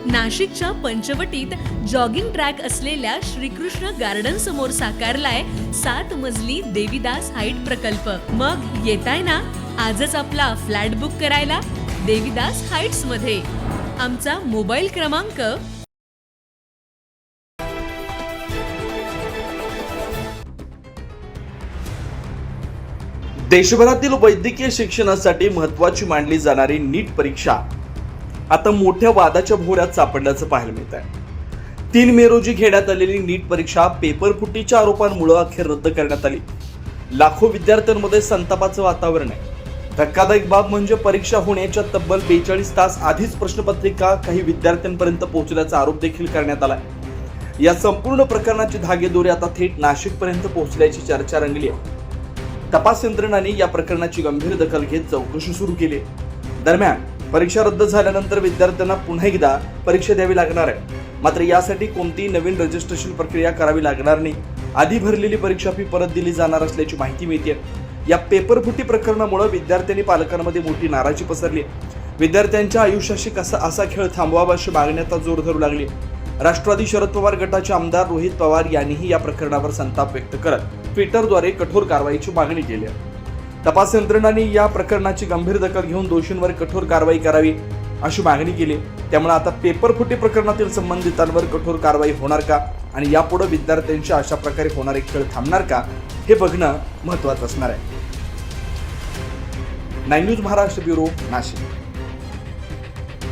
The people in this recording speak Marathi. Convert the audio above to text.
नाशिकच्या पंचवटीत जॉगिंग ट्रॅक असलेल्या श्रीकृष्ण गार्डन समोर साकारलाय 7 मजली देवीदास हाईट प्रकल्प। मग येताय ना आजच आपला फ्लॅट बुक करायला देवीदास हाईट्स मध्ये। आमचा मोबाईल क्रमांक देशभरातील वैद्यकीय शिक्षणासाठी महत्त्वाची मानली जाणारी नीट परीक्षा आता मोठ्या वादाच्या भोवऱ्यात सापडल्याचं पाहायला मिळत आहे। 3 मे रोजी घेण्यात आलेली नीट परीक्षा पेपर फुटीच्या आरोपांमुळे अखेर रद्द करण्यात आली। लाखो विद्यार्थ्यांमध्ये संतापाचं वातावरण आहे। धक्कादायक बाब म्हणजे परीक्षा होण्याच्या तब्बल 42 तास आधीच प्रश्नपत्रिका काही विद्यार्थ्यांपर्यंत पोहोचल्याचा आरोप देखील करण्यात आला। या संपूर्ण प्रकरणाची धागेदोरी आता थेट नाशिकपर्यंत पोहोचल्याची चर्चा रंगली आहे। तपास यंत्रणांनी या प्रकरणाची गंभीर दखल घेत चौकशी सुरू केली। दरम्यान परीक्षा रद्द झाल्यानंतर विद्यार्थ्यांना पुन्हा एकदा परीक्षा द्यावी लागणार आहे। मात्र यासाठी कोणतीही नवीन रजिस्ट्रेशन प्रक्रिया करावी लागणार नाही। आधी भरलेली परीक्षा फी परत दिली जाणार असल्याची माहिती मिळते। या पेपरफुटी प्रकरणामुळे विद्यार्थ्यांनी पालकांमध्ये मोठी नाराजी पसरली। विद्यार्थ्यांच्या आयुष्याशी असा खेळ थांबवावा अशी मागणी आता जोर धरू लागली। राष्ट्रवादी शरद पवार गटाचे आमदार रोहित पवार यांनीही या प्रकरणावर संताप व्यक्त करत ट्विटरद्वारे कठोर कारवाईची मागणी केली आहे। तपास यंत्रणांनी या प्रकरणाची गंभीर दखल घेऊन दोषींवर कठोर कारवाई करावी अशी मागणी केली। त्यामुळे आता पेपरफुटी प्रकरणातील संबंधितांवर कठोर कारवाई होणार का आणि यापुढे विद्यार्थ्यांच्या अशा प्रकारे होणारे खेळ थांबणार का हे बघणं महत्त्वाचं असणार आहे। 9 न्यूज महाराष्ट्र ब्युरो, नाशिक।